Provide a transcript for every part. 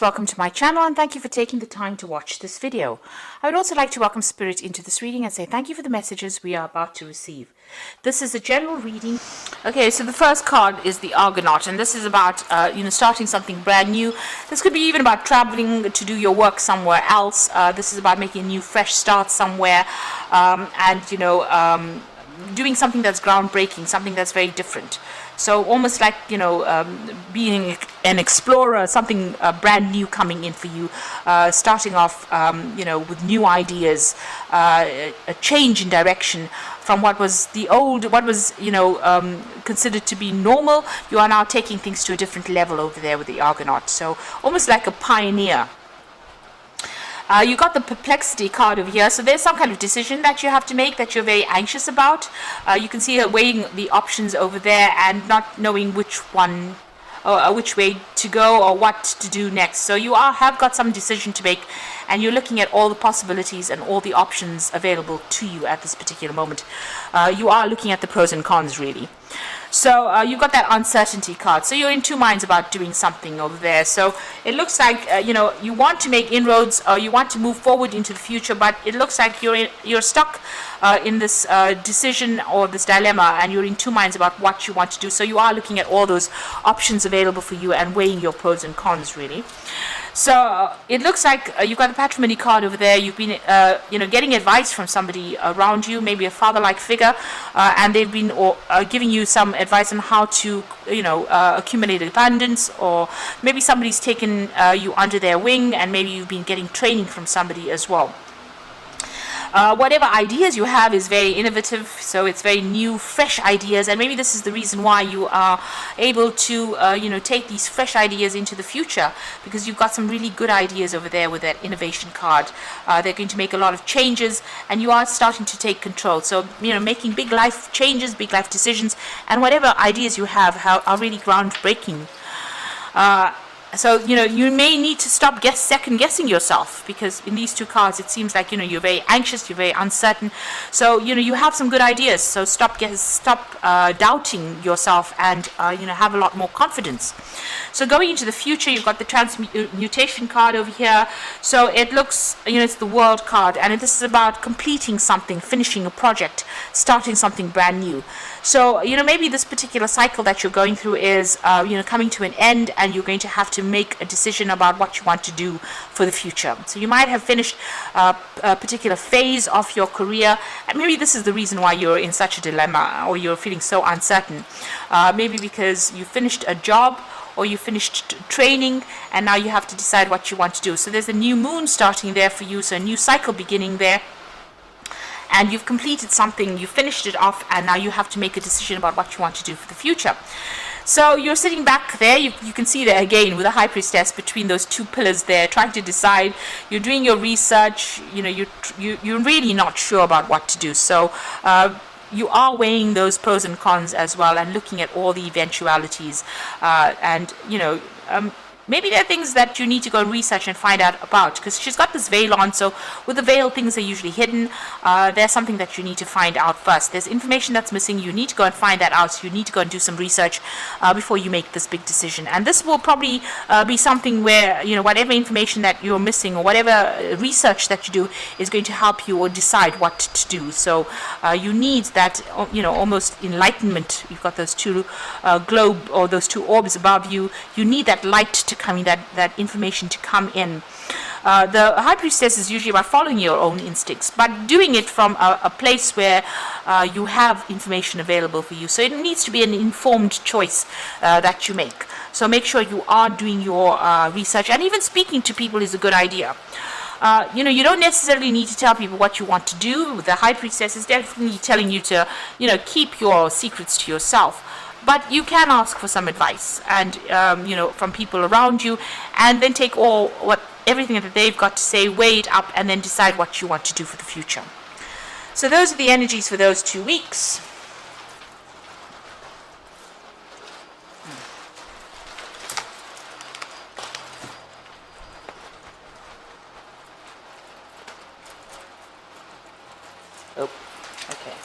Welcome to my channel and thank you for taking the time to watch this video. I would also like to welcome Spirit into this reading and say thank you for the messages we are about to receive. This is a general reading. Okay, so the first card is the Argonaut, and this is about starting something brand new. This could be even about traveling to do your work somewhere else. This is about making a new fresh start somewhere, doing something that's groundbreaking, something that's very different. So almost like, being an explorer, something brand new coming in for you, starting off, with new ideas, a change in direction from what was considered to be normal. You are now taking things to a different level over there with the Argonaut. So almost like a pioneer. You got the Perplexity card over here, so there's some kind of decision that you have to make that you're very anxious about. You can see her weighing the options over there and not knowing which one or which way to go or what to do next. So you have got some decision to make, and you're looking at all the possibilities and all the options available to you at this particular moment. You are looking at the pros and cons, really. So you've got that uncertainty card. So you're in two minds about doing something over there. So it looks like you want to make inroads, or you want to move forward into the future, but it looks like you're stuck in this decision or this dilemma, and you're in two minds about what you want to do. So you are looking at all those options available for you and weighing your pros and cons, really. So it looks like you've got the Patrimony card over there. You've been, getting advice from somebody around you, maybe a father-like figure, and they've been giving you some advice on how to, accumulate abundance, or maybe somebody's taken you under their wing, and maybe you've been getting training from somebody as well. Whatever ideas you have is very innovative, so it's very new, fresh ideas, and maybe this is the reason why you are able to, take these fresh ideas into the future, because you've got some really good ideas over there with that innovation card. They're going to make a lot of changes, and you are starting to take control. So, making big life changes, big life decisions, and whatever ideas you have are really groundbreaking. So, you may need to stop second-guessing yourself, because in these two cards, it seems like, you're very anxious, you're very uncertain. So, you have some good ideas. So stop doubting yourself and, have a lot more confidence. So going into the future, you've got the Transmutation card over here. So it looks, it's the World card, and this is about completing something, finishing a project, starting something brand new. So, maybe this particular cycle that you're going through is, coming to an end, and you're going to have to make a decision about what you want to do for the future. So you might have finished a particular phase of your career, and maybe this is the reason why you're in such a dilemma, or you're feeling so uncertain. Maybe because you finished a job, or you finished training, and now you have to decide what you want to do. So there's a new moon starting there for you, so a new cycle beginning there. And you've completed something, you finished it off, and now you have to make a decision about what you want to do for the future. So you're sitting back there, you can see there again with the High Priestess between those two pillars there, trying to decide. You're doing your research, you're really not sure about what to do. So you are weighing those pros and cons as well, and looking at all the eventualities, maybe there are things that you need to go and research and find out about, because she's got this veil on. So with the veil, things are usually hidden. There's something that you need to find out first. There's information that's missing. You need to go and find that out. So you need to go and do some research before you make this big decision. And this will probably be something where, whatever information that you're missing, or whatever research that you do, is going to help you or decide what to do. So you need that, almost enlightenment. You've got those two globe, or those two orbs above you. You need that light to come in, that information to come in. The High Priestess is usually about following your own instincts, but doing it from a place where you have information available for you. So it needs to be an informed choice that you make. So make sure you are doing your research, and even speaking to people is a good idea. You don't necessarily need to tell people what you want to do. The High Priestess is definitely telling you to, keep your secrets to yourself. But you can ask for some advice, and from people around you, and then take everything that they've got to say, weigh it up, and then decide what you want to do for the future. So those are the energies for those 2 weeks. Okay.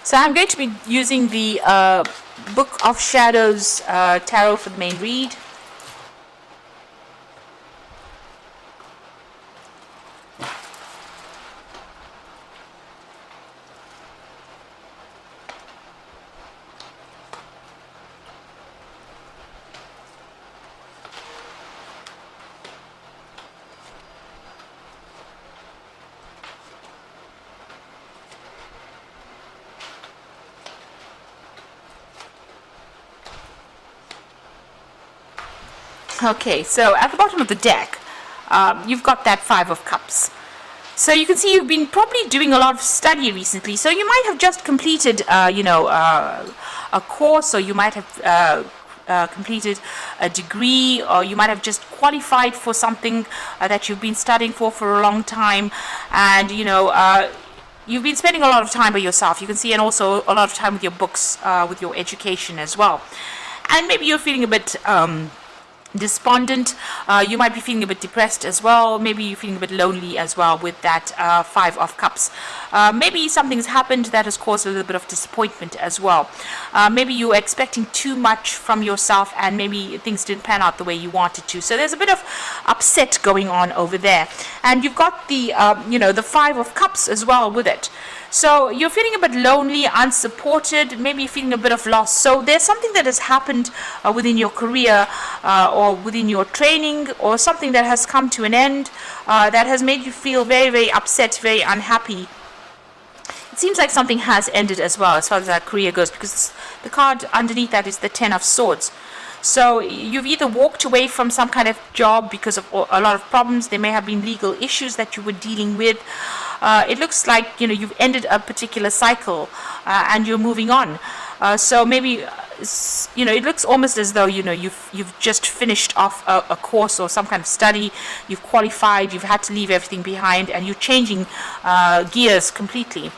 So I'm going to be using the Book of Shadows Tarot for the main read. Okay, so at the bottom of the deck, you've got that Five of Cups. So you can see you've been probably doing a lot of study recently. So you might have just completed, a course, or you might have completed a degree, or you might have just qualified for something that you've been studying for a long time, and you've been spending a lot of time by yourself. You can see, and also a lot of time with your books, with your education as well. And maybe you're feeling a bit despondent. You might be feeling a bit depressed as well. Maybe you're feeling a bit lonely as well with that Five of Cups. Maybe something's happened that has caused a little bit of disappointment as well. Maybe you were expecting too much from yourself, and maybe things didn't pan out the way you wanted to. So there's a bit of upset going on over there. And you've got the the Five of Cups as well with it. So you're feeling a bit lonely, unsupported, maybe feeling a bit of loss. So there's something that has happened within your career, or within your training, or something that has come to an end, that has made you feel very, very upset, very unhappy. It seems like something has ended as well, as far as that career goes, because the card underneath that is the Ten of Swords. So you've either walked away from some kind of job because of a lot of problems. There may have been legal issues that you were dealing with. It looks like you've ended a particular cycle, and you're moving on. So maybe it looks almost as though you've just finished off a course or some kind of study. You've qualified. You've had to leave everything behind, and you're changing gears completely.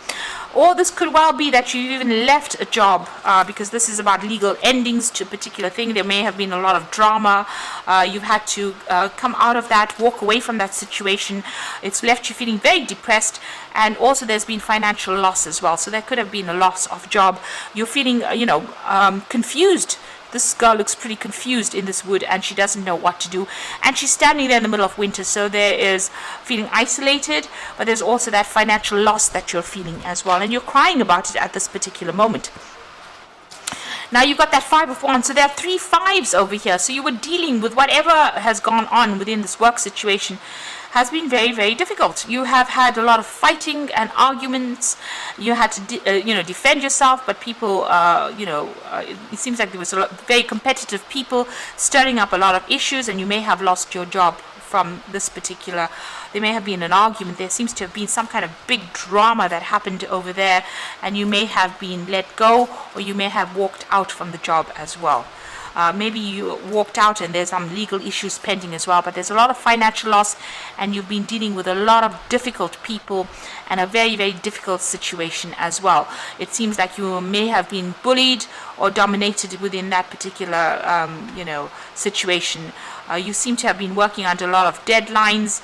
Or this could well be that you even left a job, because this is about legal endings to a particular thing. There may have been a lot of drama. You've had to come out of that, walk away from that situation. It's left you feeling very depressed, and also there's been financial loss as well. So there could have been a loss of job. You're feeling, confused. This girl looks pretty confused in this wood, and she doesn't know what to do. And she's standing there in the middle of winter, so there is feeling isolated, but there's also that financial loss that you're feeling as well. And you're crying about it at this particular moment. Now you've got that Five of Wands, so there are 3 fives over here. So you were dealing with whatever has gone on within this work situation has been very, very difficult. You have had a lot of fighting and arguments. You had to, defend yourself, but people, it seems like there was a lot very competitive people stirring up a lot of issues, and you may have lost your job from this particular. There may have been an argument. There seems to have been some kind of big drama that happened over there, and you may have been let go, or you may have walked out from the job as well. Maybe you walked out and there's some legal issues pending as well, but there's a lot of financial loss, and you've been dealing with a lot of difficult people and a very, very difficult situation as well. It seems like you may have been bullied or dominated within that particular, situation. You seem to have been working under a lot of deadlines,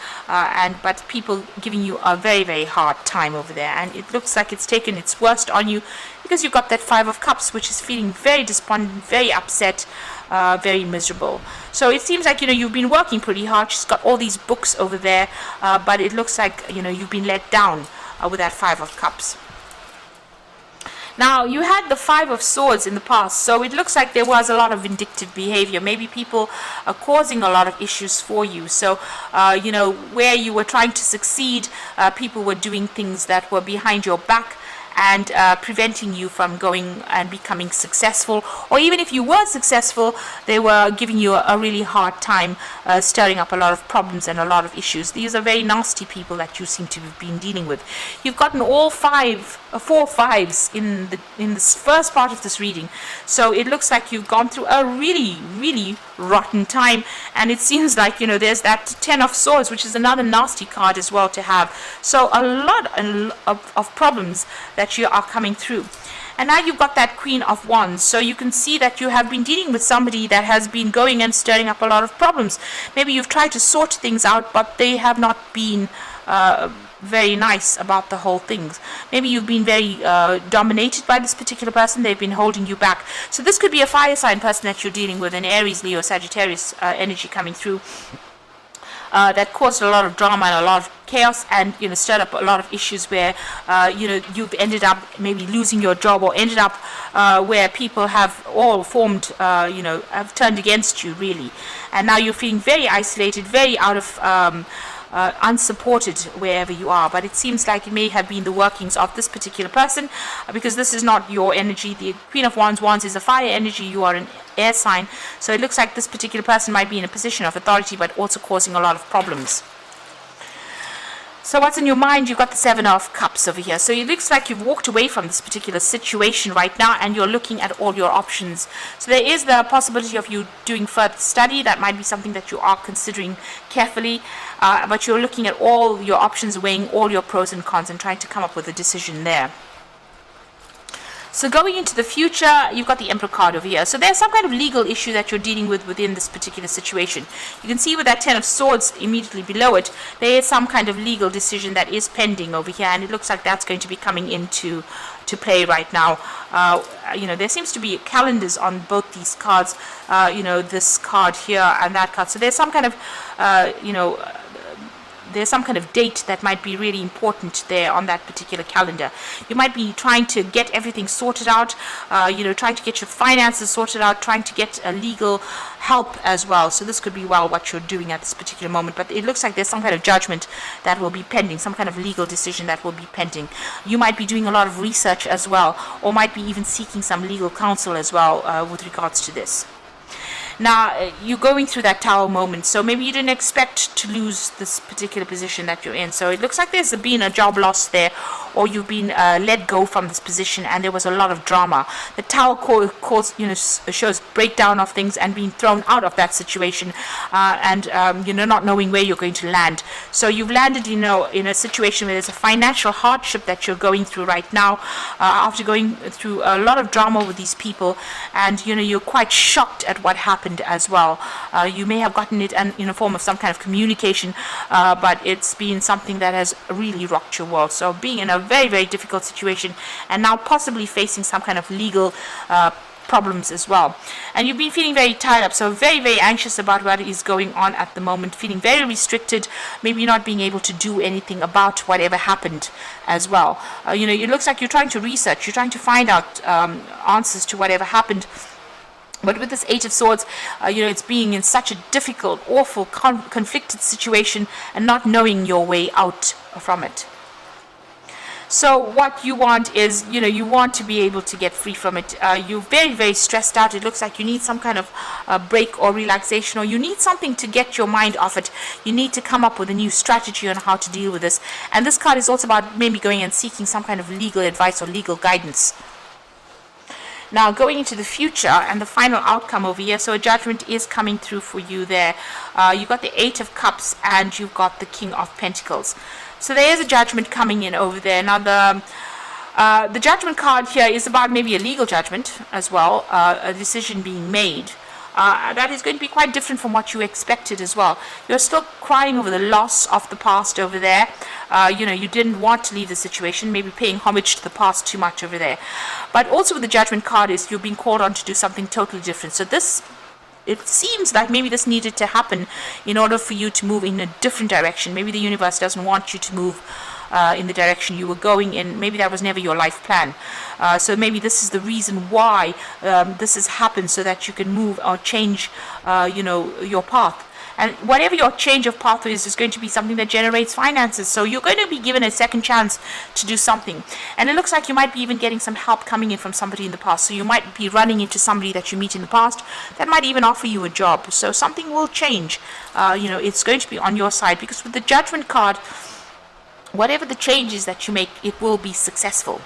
but people giving you a very, very hard time over there, and it looks like it's taken its worst on you, because you've got that Five of Cups, which is feeling very despondent, very upset, very miserable. So it seems like you've been working pretty hard. She's got all these books over there, but it looks like you've been let down with that Five of Cups. Now, you had the Five of Swords in the past, so it looks like there was a lot of vindictive behavior. Maybe people are causing a lot of issues for you. So, where you were trying to succeed, people were doing things that were behind your back and preventing you from going and becoming successful. Or even if you were successful, they were giving you a really hard time, stirring up a lot of problems and a lot of issues. These are very nasty people that you seem to have been dealing with. You've gotten all 4 fives in this first part of this reading. So it looks like you've gone through a really, really rotten time, and it seems like there's that Ten of Swords, which is another nasty card as well to have. So a lot of problems that you are coming through. And now you've got that Queen of Wands, so you can see that you have been dealing with somebody that has been going and stirring up a lot of problems. Maybe you've tried to sort things out, but they have not been very nice about the whole things. Maybe you've been very dominated by this particular person. They've been holding you back. So this could be a fire sign person that you're dealing with, an Aries, Leo, Sagittarius energy coming through. That caused a lot of drama and a lot of chaos, and stirred up a lot of issues where you've ended up maybe losing your job, or ended up where people have all formed, have turned against you really, and now you're feeling very isolated, very out of unsupported wherever you are. But it seems like it may have been the workings of this particular person, because this is not your energy. The Queen of Wands is a fire energy. You are an air sign, so it looks like this particular person might be in a position of authority, but also causing a lot of problems. So what's in your mind? You've got the Seven of Cups over here. So it looks like you've walked away from this particular situation right now, and you're looking at all your options. So there is the possibility of you doing further study. That might be something that you are considering carefully, but you're looking at all your options, weighing all your pros and cons, and trying to come up with a decision there. So going into the future, you've got the Emperor card over here. So there's some kind of legal issue that you're dealing with within this particular situation. You can see with that Ten of Swords immediately below it, there is some kind of legal decision that is pending over here, and it looks like that's going to be coming into play right now. There seems to be calendars on both these cards, this card here and that card. So there's some kind of, there's some kind of date that might be really important there on that particular calendar. You might be trying to get everything sorted out, trying to get your finances sorted out, trying to get legal help as well. So this could be what you're doing at this particular moment. But it looks like there's some kind of judgment that will be pending, some kind of legal decision that will be pending. You might be doing a lot of research as well, or might be even seeking some legal counsel as well with regards to this. Now, you're going through that Tower moment, so maybe you didn't expect to lose this particular position that you're in. So it looks like there's been a job loss there, or you've been let go from this position, and there was a lot of drama. The Tower shows breakdown of things and being thrown out of that situation, and not knowing where you're going to land. So you've landed, in a situation where there's a financial hardship that you're going through right now, after going through a lot of drama with these people, and you're quite shocked at what happened as well. You may have gotten it in a form of some kind of communication, but it's been something that has really rocked your world. So being in a very, very difficult situation, and now possibly facing some kind of legal problems as well. And you've been feeling very tied up, so very, very anxious about what is going on at the moment, feeling very restricted, maybe not being able to do anything about whatever happened as well. It looks like you're trying to research, you're trying to find out answers to whatever happened. But with this Eight of Swords, it's being in such a difficult, awful, conflicted situation and not knowing your way out from it. So what you want is, you want to be able to get free from it. You're very, very stressed out. It looks like you need some kind of break or relaxation, or you need something to get your mind off it. You need to come up with a new strategy on how to deal with this. And this card is also about maybe going and seeking some kind of legal advice or legal guidance. Now, going into the future and the final outcome over here, so a judgment is coming through for you there. You've got the Eight of Cups and you've got the King of Pentacles. So there is a judgment coming in over there. Now, the judgment card here is about maybe a legal judgment as well, a decision being made. That is going to be quite different from what you expected as well. You're still crying over the loss of the past over there. You didn't want to leave the situation, maybe paying homage to the past too much over there. But also with the judgment card is you're being called on to do something totally different. So it seems like maybe this needed to happen in order for you to move in a different direction. Maybe the universe doesn't want you to move in the direction you were going in. Maybe that was never your life plan. So maybe this is the reason why this has happened, so that you can move or change, your path. And whatever your change of path is going to be something that generates finances. So you're going to be given a second chance to do something. And it looks like you might be even getting some help coming in from somebody in the past. So you might be running into somebody that you meet in the past that might even offer you a job. So something will change. It's going to be on your side, because with the Judgment card, whatever the changes that you make, it will be successful.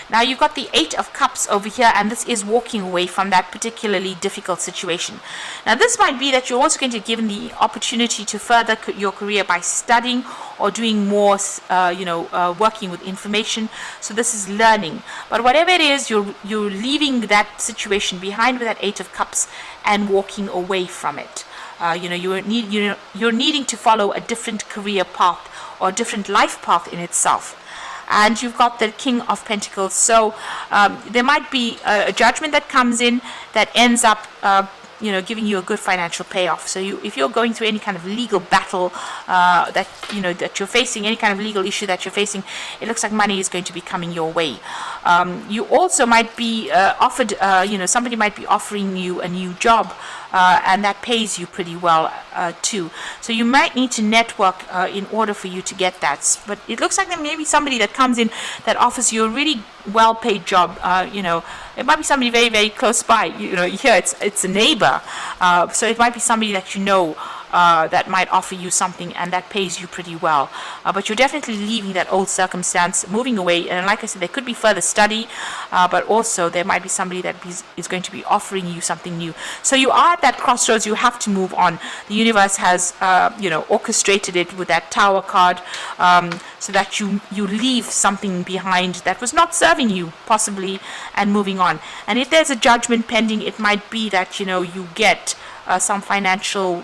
Now you've got the Eight of Cups over here, and this is walking away from that particularly difficult situation. Now this might be that you're also going to be given the opportunity to further your career by studying or doing more, working with information. So this is learning. But whatever it is, you're leaving that situation behind with that Eight of Cups and walking away from it. You're needing to follow a different career path or a different life path in itself. And you've got the King of Pentacles. So there might be a judgment that comes in that ends up giving you a good financial payoff. So if you're going through any kind of legal battle that you're facing, any kind of legal issue that you're facing, it looks like money is going to be coming your way. You also might be offered, somebody might be offering you a new job, and that pays you pretty well too. So you might need to network in order for you to get that. But it looks like there may be somebody that comes in that offers you a really well-paid job. It might be somebody very, very close by. Here it's a neighbor, so it might be somebody that you know. That might offer you something and that pays you pretty well, but you're definitely leaving that old circumstance, moving away. And like I said, there could be further study, but also there might be somebody that is going to be offering you something new. So you are at that crossroads. You have to move on. The universe has orchestrated it with that Tower card, so that you leave something behind that was not serving you possibly, and moving on. And if there's a judgment pending, it might be that you get some financial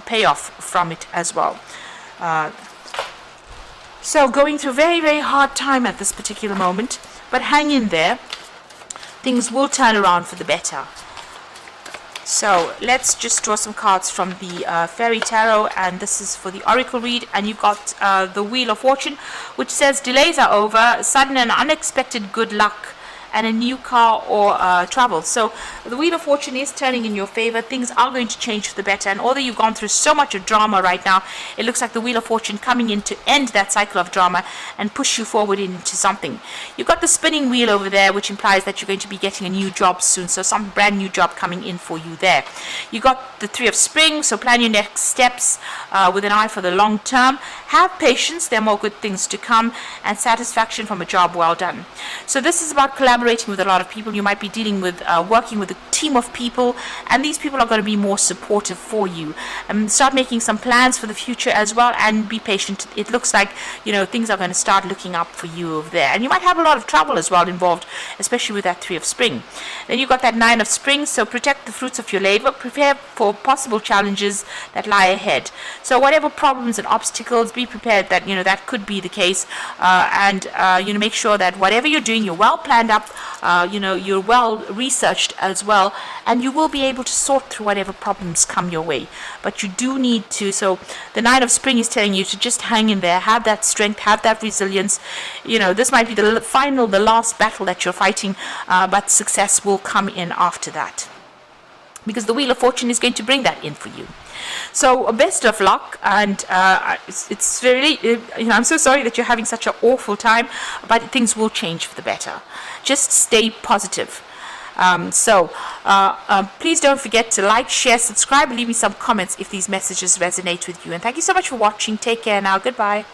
payoff from it as well. So going through a very, very hard time at this particular moment, but hang in there. Things will turn around for the better. So let's just draw some cards from the Fairy Tarot, and this is for the Oracle read. And you've got the Wheel of Fortune, which says delays are over, sudden and unexpected good luck, and a new car or travel. So the Wheel of Fortune is turning in your favor. Things are going to change for the better. And although you've gone through so much of drama right now, it looks like the Wheel of Fortune coming in to end that cycle of drama and push you forward into something. You've got the spinning wheel over there, which implies that you're going to be getting a new job soon. So some brand new job coming in for you there. You got the Three of Spring, so plan your next steps with an eye for the long term. Have patience, there are more good things to come, and satisfaction from a job well done. So this is about collaborating with a lot of people. You might be dealing with working with a team of people, and these people are going to be more supportive for you. Start making some plans for the future as well, and be patient. It looks like things are going to start looking up for you over there, and you might have a lot of trouble as well involved, especially with that Three of Spring. Then you've got that Nine of Spring, so protect the fruits of your labor, prepare for possible challenges that lie ahead. So whatever problems and obstacles, be prepared that that could be the case, and make sure that whatever you're doing, you're well planned up, you're well researched as well, and you will be able to sort through whatever problems come your way. But you do need to, so the Nine of Spring is telling you to just hang in there, have that strength, have that resilience. This might be the last battle that you're fighting, but success will come in after that, because the Wheel of Fortune is going to bring that in for you. So best of luck, and it's really, I'm so sorry that you're having such an awful time, but things will change for the better. Just stay positive. Please don't forget to like, share, subscribe, and leave me some comments if these messages resonate with you. And thank you so much for watching. Take care now. Goodbye.